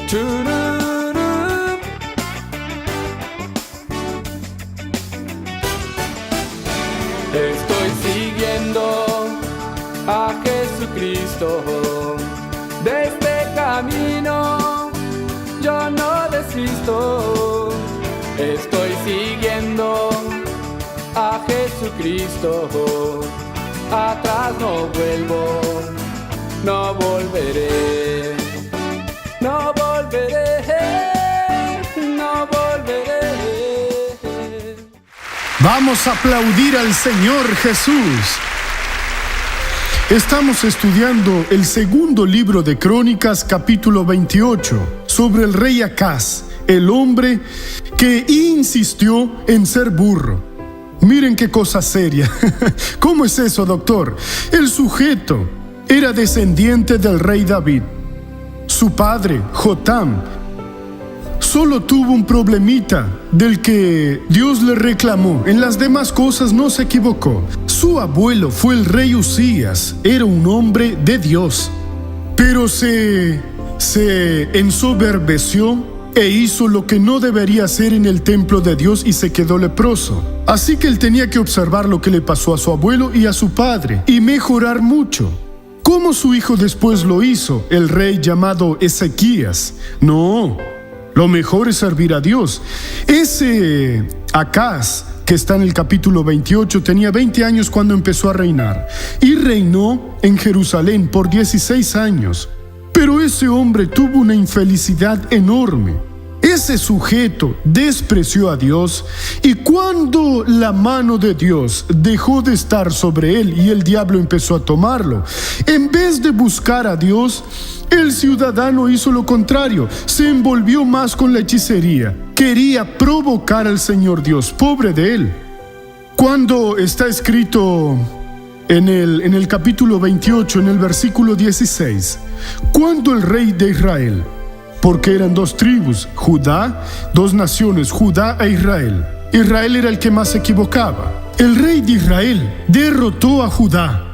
Chururú. Estoy siguiendo a Jesucristo. De este camino yo no desisto. Estoy siguiendo a Jesucristo. Atrás no vuelvo, no volveré, no volveré, no volveré. Vamos a aplaudir al Señor Jesús. Estamos estudiando el segundo libro de Crónicas, capítulo 28, sobre el rey Acaz, el hombre que insistió en ser burro. Miren qué cosa seria. ¿Cómo es eso, doctor? El sujeto era descendiente del rey David. Su padre, Jotam, solo tuvo un problemita del que Dios le reclamó. En las demás cosas no se equivocó. Su abuelo fue el rey Usías. Era un hombre de Dios. Pero se ensoberbeció e hizo lo que no debería hacer en el templo de Dios y se quedó leproso. Así que él tenía que observar lo que le pasó a su abuelo y a su padre y mejorar mucho. ¿Cómo su hijo después lo hizo, el rey llamado Ezequías? No, lo mejor es servir a Dios. Ese Acaz, que está en el capítulo 28, tenía 20 años cuando empezó a reinar y reinó en Jerusalén por 16 años. Pero ese hombre tuvo una infelicidad enorme. Ese sujeto despreció a Dios y cuando la mano de Dios dejó de estar sobre él y el diablo empezó a tomarlo, en vez de buscar a Dios, el ciudadano hizo lo contrario, se envolvió más con la hechicería, quería provocar al Señor Dios, pobre de él. Cuando está escrito en el capítulo 28, en el versículo 16, cuando el rey de Israel, porque eran dos tribus, Judá, dos naciones, Judá e Israel. Israel era el que más se equivocaba. El rey de Israel derrotó a Judá.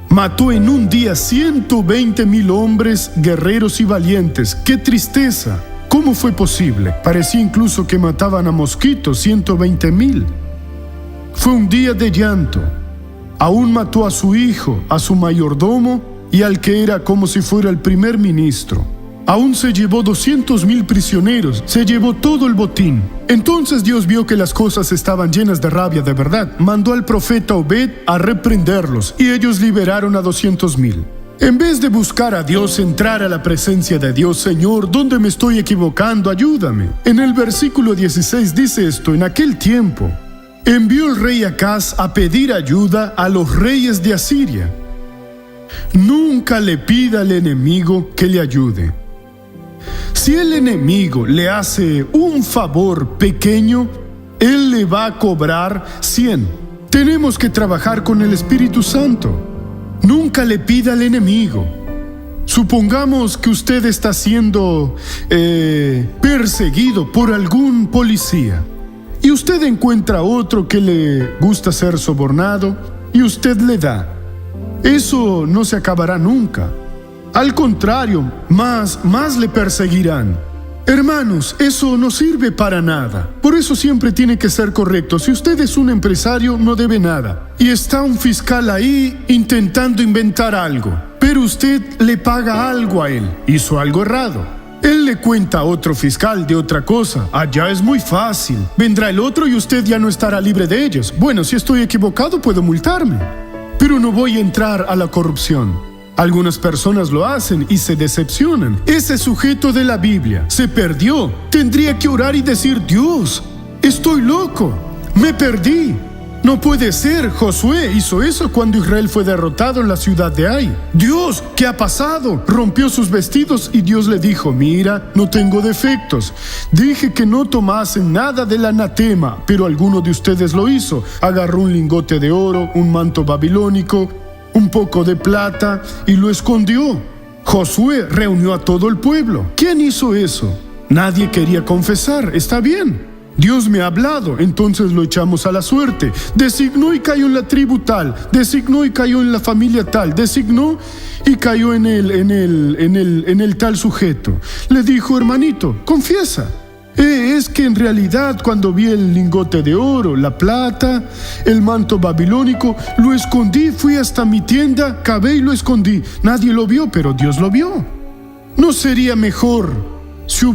Mató en un día 120,000 hombres, guerreros y valientes. ¡Qué tristeza! ¿Cómo fue posible? Parecía incluso que mataban a mosquitos, 120,000. Fue un día de llanto. Aún mató a su hijo, a su mayordomo y al que era como si fuera el primer ministro. Aún se llevó 200,000 prisioneros, se llevó todo el botín. Entonces Dios vio que las cosas estaban llenas de rabia de verdad. Mandó al profeta Obed a reprenderlos y ellos liberaron a 200,000. En vez de buscar a Dios, entrar a la presencia de Dios, Señor, ¿dónde me estoy equivocando? Ayúdame. En el versículo 16 dice esto: en aquel tiempo envió el rey Acaz a pedir ayuda a los reyes de Asiria. Nunca le pida al enemigo que le ayude. Si el enemigo le hace un favor pequeño, él le va a cobrar 100. Tenemos que trabajar con el Espíritu Santo. Nunca le pida al enemigo. Supongamos que usted está siendo perseguido por algún policía y usted encuentra a otro que le gusta ser sobornado y usted le da. Eso no se acabará nunca. Al contrario, más le perseguirán. Hermanos, eso no sirve para nada. Por eso siempre tiene que ser correcto. Si usted es un empresario, no debe nada. Y está un fiscal ahí intentando inventar algo, pero usted le paga algo a él. Hizo algo errado. Él le cuenta a otro fiscal de otra cosa. Allá es muy fácil. Vendrá el otro y usted ya no estará libre de ellos. Bueno, si estoy equivocado, puedo multarme, pero no voy a entrar a la corrupción. Algunas personas lo hacen y se decepcionan. Ese sujeto de la Biblia se perdió. Tendría que orar y decir: Dios, estoy loco, me perdí. No puede ser. Josué hizo eso cuando Israel fue derrotado en la ciudad de Ai. Dios, ¿qué ha pasado? Rompió sus vestidos y Dios le dijo: mira, no tengo defectos. Dije que no tomasen nada del anatema, pero alguno de ustedes lo hizo. Agarró un lingote de oro, un manto babilónico, un poco de plata y lo escondió. Josué reunió a todo el pueblo. ¿Quién hizo eso? Nadie quería confesar. Está bien. Dios me ha hablado, entonces lo echamos a la suerte. Designó y cayó en la tribu tal, designó y cayó en la familia tal, designó y cayó en el tal sujeto. Le dijo, hermanito, confiesa. Es que en realidad cuando vi el lingote de oro, la plata, el manto babilónico, lo escondí, fui hasta mi tienda, cavé y lo escondí. Nadie lo vio, pero Dios lo vio. ¿No sería mejor si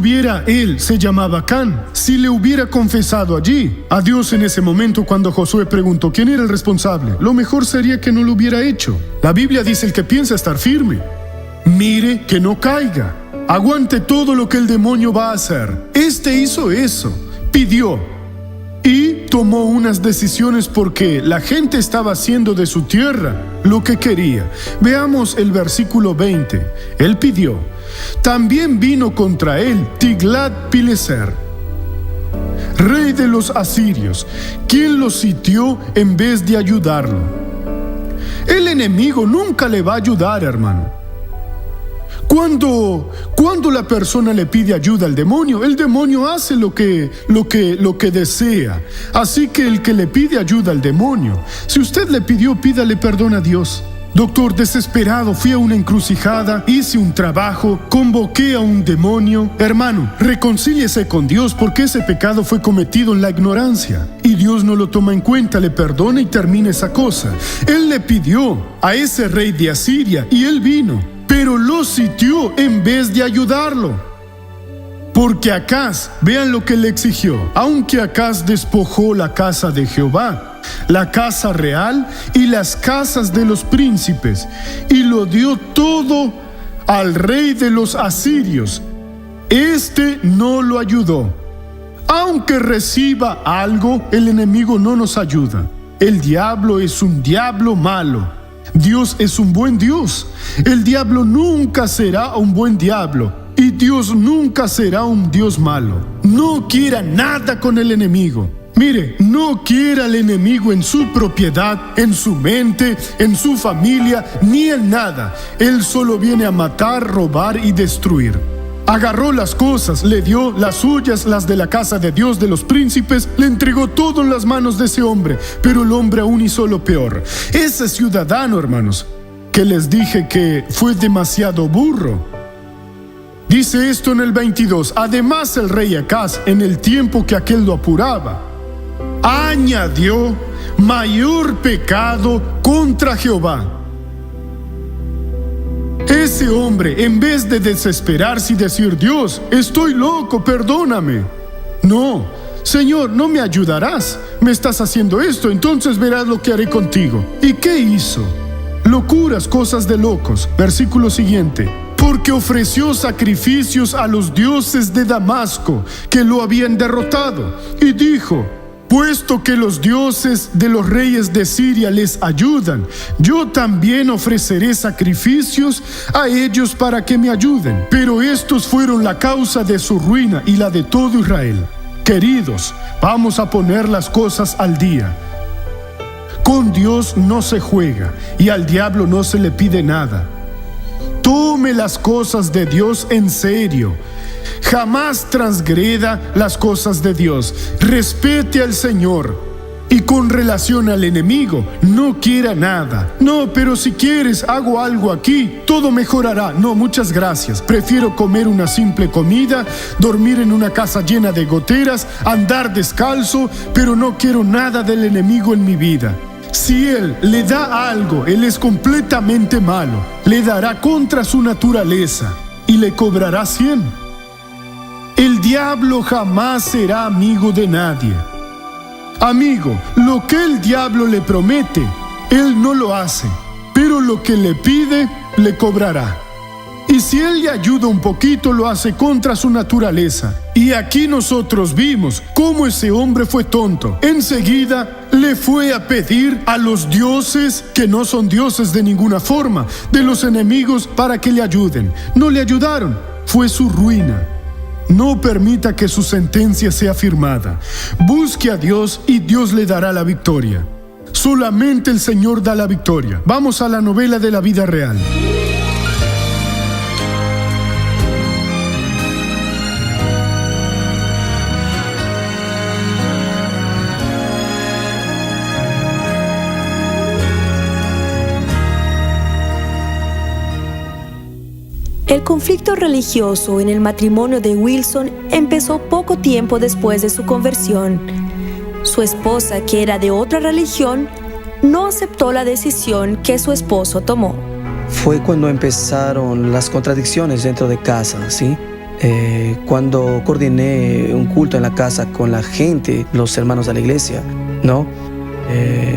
él se llamaba Acán, si le hubiera confesado allí a Dios en ese momento cuando Josué preguntó quién era el responsable? Lo mejor sería que no lo hubiera hecho. La Biblia dice: el que piensa estar firme, mire que no caiga. Aguante todo lo que el demonio va a hacer. Hizo eso, pidió y tomó unas decisiones porque la gente estaba haciendo de su tierra lo que quería. Veamos el versículo 20. Él pidió. También vino contra él Tiglat-Pileser, rey de los asirios, quien lo sitió en vez de ayudarlo. El enemigo nunca le va a ayudar, hermano. Cuando la persona le pide ayuda al demonio, el demonio hace lo que desea. Así que el que le pide ayuda al demonio, si usted le pidió, pídale perdón a Dios. Doctor, desesperado, fui a una encrucijada, hice un trabajo, convoqué a un demonio. Hermano, reconcíliese con Dios porque ese pecado fue cometido en la ignorancia. Y Dios no lo toma en cuenta, le perdona y termina esa cosa. Él le pidió a ese rey de Asiria y él vino, pero lo sitió en vez de ayudarlo. Porque Acaz, vean lo que le exigió. Aunque Acaz despojó la casa de Jehová, la casa real y las casas de los príncipes, y lo dio todo al rey de los asirios, no lo ayudó. Aunque reciba algo, el enemigo no nos ayuda. El diablo es un diablo malo. Dios es un buen Dios. El diablo nunca será un buen diablo. Y Dios nunca será un Dios malo. No quiera nada con el enemigo. Mire, no quiera al enemigo en su propiedad, en su mente, en su familia, ni en nada. Él solo viene a matar, robar y destruir. Agarró las cosas, le dio las suyas, las de la casa de Dios, de los príncipes, le entregó todo en las manos de ese hombre. Pero el hombre aún hizo lo peor. Ese ciudadano, hermanos, que les dije que fue demasiado burro, dice esto en el 22. Además, el rey Acaz, en el tiempo que aquel lo apuraba, añadió mayor pecado contra Jehová. Ese hombre, en vez de desesperarse y decir: Dios, estoy loco, perdóname. No, Señor, no me ayudarás. Me estás haciendo esto, entonces verás lo que haré contigo. ¿Y qué hizo? Locuras, cosas de locos. Versículo siguiente. Porque ofreció sacrificios a los dioses de Damasco, que lo habían derrotado, y dijo: puesto que los dioses de los reyes de Siria les ayudan, yo también ofreceré sacrificios a ellos para que me ayuden. Pero estos fueron la causa de su ruina y la de todo Israel. Queridos, vamos a poner las cosas al día. Con Dios no se juega y al diablo no se le pide nada. Tome las cosas de Dios en serio. Jamás transgreda las cosas de Dios. Respete al Señor. Y con relación al enemigo, no quiera nada. No, pero si quieres, hago algo aquí, todo mejorará. No, muchas gracias. Prefiero comer una simple comida, dormir en una casa llena de goteras, andar descalzo, pero no quiero nada del enemigo en mi vida. Si Él le da algo, Él es completamente malo. Le dará contra su naturaleza y le cobrará 100. El diablo jamás será amigo de nadie. Amigo, lo que el diablo le promete, Él no lo hace, pero lo que le pide, le cobrará. Y si Él le ayuda un poquito, lo hace contra su naturaleza. Y aquí nosotros vimos cómo ese hombre fue tonto. Enseguida le fue a pedir a los dioses, que no son dioses de ninguna forma, de los enemigos, para que le ayuden. No le ayudaron, fue su ruina. No permita que su sentencia sea firmada. Busque a Dios y Dios le dará la victoria. Solamente el Señor da la victoria. Vamos a la novela de la vida real. El conflicto religioso en el matrimonio de Wilson empezó poco tiempo después de su conversión. Su esposa, que era de otra religión, no aceptó la decisión que su esposo tomó. Fue cuando empezaron las contradicciones dentro de casa, ¿sí? Cuando coordiné un culto en la casa con la gente, los hermanos de la iglesia, ¿no?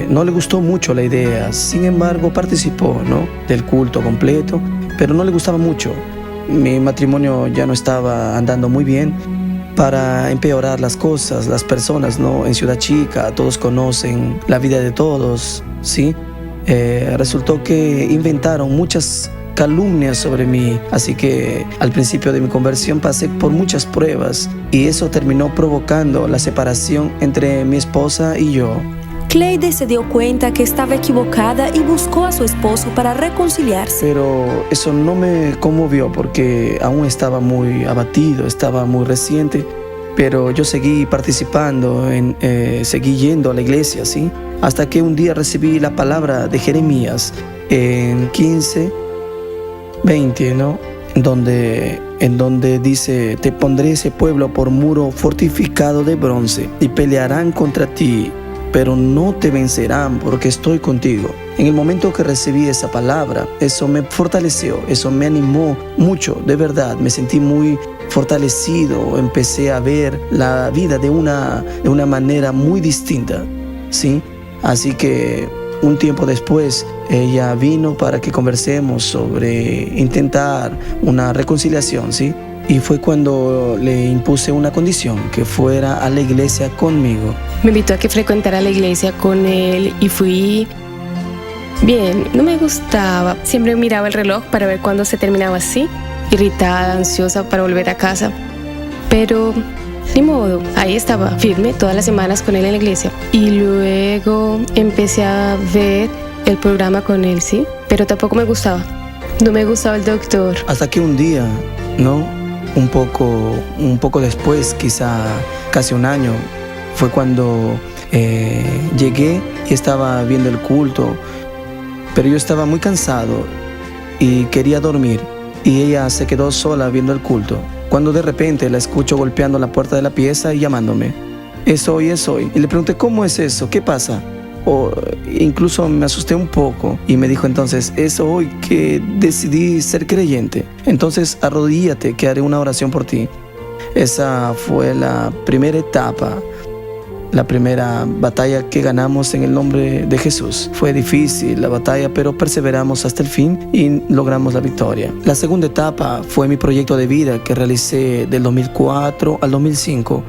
No le gustó mucho la idea, sin embargo participó, ¿no? Del culto completo, pero no le gustaba mucho. Mi matrimonio ya no estaba andando muy bien. Para empeorar las cosas, las personas, ¿no? En Ciudad Chica, todos conocen la vida de todos, ¿sí? Resultó que inventaron muchas calumnias sobre mí, así que al principio de mi conversión pasé por muchas pruebas y eso terminó provocando la separación entre mi esposa y yo. Cleide se dio cuenta que estaba equivocada y buscó a su esposo para reconciliarse. Pero eso no me conmovió porque aún estaba muy abatido, estaba muy reciente. Pero yo seguí participando, seguí yendo a la iglesia, ¿sí? Hasta que un día recibí la palabra de Jeremías en 15:20, ¿no? En donde dice: te pondré ese pueblo por muro fortificado de bronce y pelearán contra ti, pero no te vencerán porque estoy contigo. En el momento que recibí esa palabra, eso me fortaleció, eso me animó mucho, de verdad, me sentí muy fortalecido, empecé a ver la vida de una manera muy distinta, ¿sí? Así que un tiempo después ella vino para que conversemos sobre intentar una reconciliación, ¿sí? Y fue cuando le impuse una condición, que fuera a la iglesia conmigo. Me invitó a que frecuentara la iglesia con él y fui bien. No me gustaba. Siempre miraba el reloj para ver cuándo se terminaba así, irritada, ansiosa para volver a casa. Pero ni modo, ahí estaba, firme, todas las semanas con él en la iglesia. Y luego empecé a ver el programa con él, ¿sí? Pero tampoco me gustaba. No me gustaba el doctor. Hasta que un día, ¿no? Un poco después, quizá casi un año, fue cuando llegué y estaba viendo el culto, pero yo estaba muy cansado y quería dormir, y ella se quedó sola viendo el culto, cuando de repente la escucho golpeando la puerta de la pieza y llamándome: es hoy. Y le pregunté: ¿cómo es eso? ¿Qué pasa? Incluso me asusté un poco y me dijo entonces: es hoy que decidí ser creyente, entonces arrodíllate que haré una oración por ti. Esa fue la primera etapa, la primera batalla que ganamos en el nombre de Jesús. Fue difícil la batalla, pero perseveramos hasta el fin y logramos la victoria. La segunda etapa fue mi proyecto de vida que realicé del 2004 al 2005,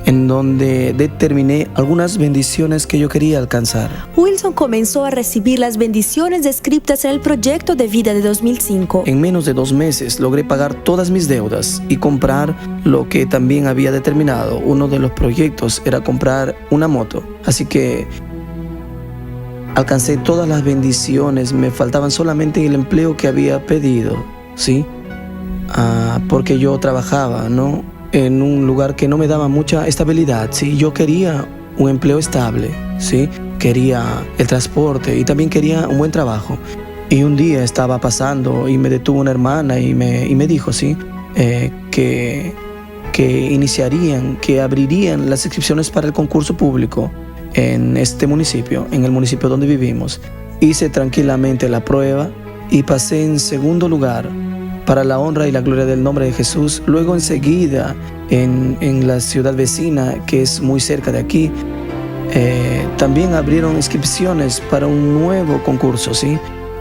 en donde determiné algunas bendiciones que yo quería alcanzar. Wilson comenzó a recibir las bendiciones descritas en el proyecto de vida de 2005. En menos de 2 meses logré pagar todas mis deudas y comprar lo que también había determinado. Uno de los proyectos era comprar una moto. Así que alcancé todas las bendiciones. Me faltaban solamente el empleo que había pedido, ¿sí? Porque yo trabajaba, ¿no?, en un lugar que no me daba mucha estabilidad, ¿sí? Yo quería un empleo estable, ¿sí? Quería el transporte y también quería un buen trabajo. Y un día estaba pasando y me detuvo una hermana y me dijo, ¿sí? Que iniciarían, que abrirían las inscripciones para el concurso público en este municipio, en el municipio donde vivimos. Hice tranquilamente la prueba y pasé en segundo lugar, para la honra y la gloria del nombre de Jesús. Luego enseguida en la ciudad vecina, que es muy cerca de aquí, también abrieron inscripciones para un nuevo concurso, ¿sí?,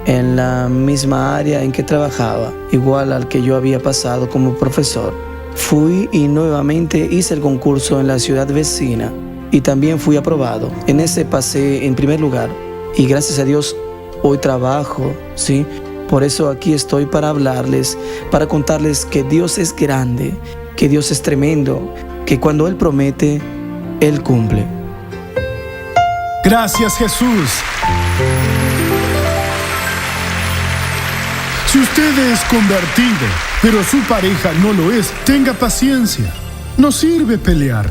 en la misma área en que trabajaba, igual al que yo había pasado como profesor. Fui y nuevamente hice el concurso en la ciudad vecina y también fui aprobado. En ese pasé en primer lugar y gracias a Dios hoy trabajo, ¿sí? Por eso aquí estoy para hablarles, para contarles que Dios es grande, que Dios es tremendo, que cuando Él promete, Él cumple. Gracias, Jesús. Si usted es convertido, pero su pareja no lo es, tenga paciencia. No sirve pelear.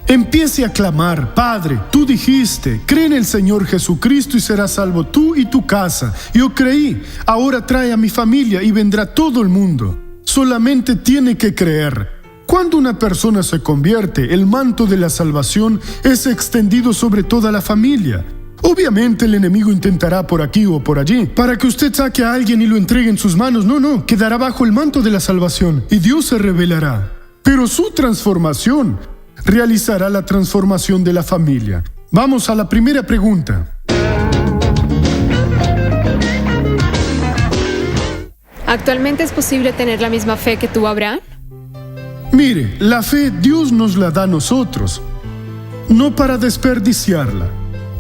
Empiece a clamar: Padre, tú dijiste, cree en el Señor Jesucristo y serás salvo tú y tu casa. Yo creí, ahora trae a mi familia y vendrá todo el mundo. Solamente tiene que creer. Cuando una persona se convierte, el manto de la salvación es extendido sobre toda la familia. Obviamente el enemigo intentará por aquí o por allí para que usted saque a alguien y lo entregue en sus manos. No, quedará bajo el manto de la salvación y Dios se revelará. Pero su transformación realizará la transformación de la familia. Vamos a la primera pregunta. ¿Actualmente es posible tener la misma fe que tuvo Abraham? Mire, la fe Dios nos la da a nosotros, no para desperdiciarla,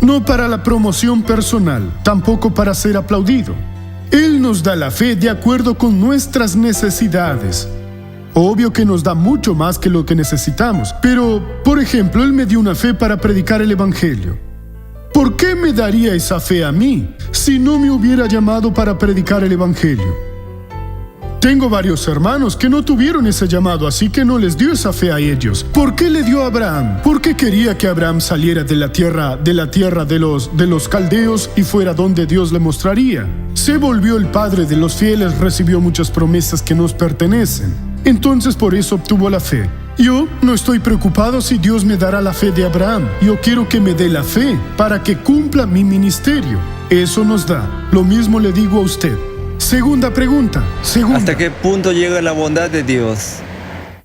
no para la promoción personal, tampoco para ser aplaudido. Él nos da la fe de acuerdo con nuestras necesidades. Obvio que nos da mucho más que lo que necesitamos, pero, por ejemplo, Él me dio una fe para predicar el Evangelio. ¿Por qué me daría esa fe a mí si no me hubiera llamado para predicar el Evangelio? Tengo varios hermanos que no tuvieron ese llamado, así que no les dio esa fe a ellos. ¿Por qué le dio a Abraham? Porque quería que Abraham saliera de la tierra de los caldeos y fuera donde Dios le mostraría. Se volvió el padre de los fieles, recibió muchas promesas que nos pertenecen. Entonces por eso obtuvo la fe. Yo no estoy preocupado si Dios me dará la fe de Abraham. Yo quiero que me dé la fe para que cumpla mi ministerio. Eso nos da. Lo mismo le digo a usted. Segunda pregunta. ¿Hasta qué punto llega la bondad de Dios?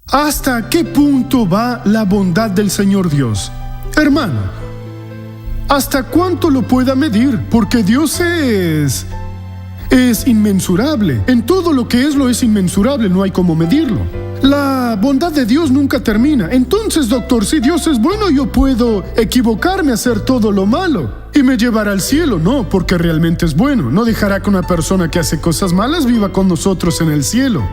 ¿Hasta qué punto va la bondad del Señor Dios? Hermano, ¿hasta cuánto lo pueda medir? Porque Dios es inmensurable. En todo lo que es, lo es inmensurable, no hay cómo medirlo. La bondad de Dios nunca termina. Entonces, doctor, si Dios es bueno, yo puedo equivocarme, hacer todo lo malo y me llevará al cielo. No, porque realmente es bueno. No dejará que una persona que hace cosas malas viva con nosotros en el cielo.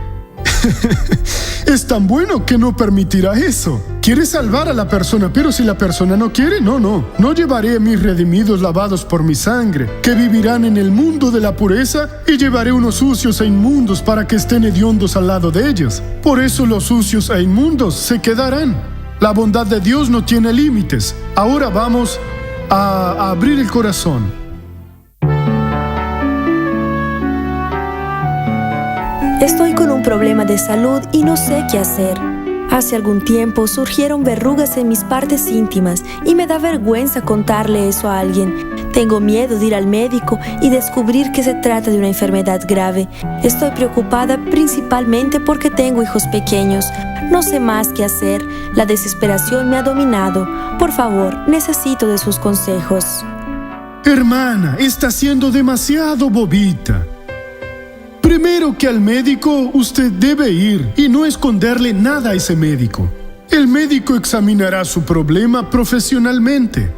Es tan bueno que no permitirá eso. Quiere salvar a la persona, pero si la persona no quiere, no llevaré a mis redimidos lavados por mi sangre, que vivirán en el mundo de la pureza, y llevaré unos sucios e inmundos para que estén hediondos al lado de ellos. Por eso los sucios e inmundos se quedarán. La bondad de Dios no tiene límites. Ahora vamos a abrir el corazón. Estoy con un problema de salud y no sé qué hacer. Hace algún tiempo surgieron verrugas en mis partes íntimas y me da vergüenza contarle eso a alguien. Tengo miedo de ir al médico y descubrir que se trata de una enfermedad grave. Estoy preocupada principalmente porque tengo hijos pequeños. No sé más qué hacer. La desesperación me ha dominado. Por favor, necesito de sus consejos. Hermana, está siendo demasiado bobita. Primero que al médico usted debe ir y no esconderle nada a ese médico. El médico examinará su problema profesionalmente.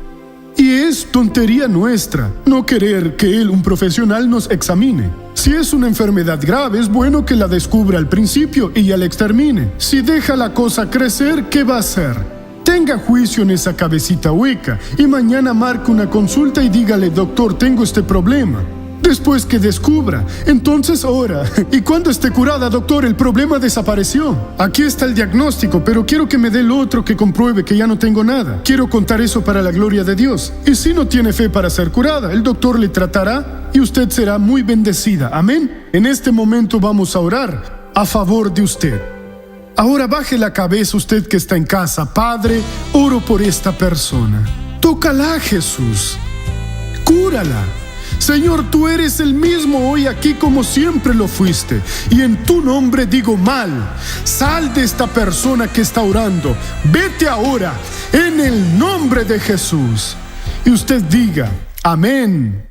Y es tontería nuestra no querer que un profesional nos examine. Si es una enfermedad grave, es bueno que la descubra al principio y ya la extermine. Si deja la cosa crecer, ¿qué va a hacer? Tenga juicio en esa cabecita hueca y mañana marque una consulta y dígale: doctor, tengo este problema. Después que descubra, entonces ora. Y cuando esté curada, doctor, el problema desapareció. Aquí está el diagnóstico, pero quiero que me dé el otro que compruebe que ya no tengo nada. Quiero contar eso para la gloria de Dios. Y si no tiene fe para ser curada, el doctor le tratará y usted será muy bendecida. Amén. En este momento vamos a orar a favor de usted. Ahora baje la cabeza usted que está en casa. Padre, oro por esta persona. Tócala, Jesús. Cúrala. Señor, tú eres el mismo hoy aquí como siempre lo fuiste. Y en tu nombre digo: mal, sal de esta persona que está orando. Vete ahora, en el nombre de Jesús. Y usted diga: amén.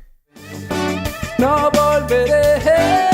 No volveré.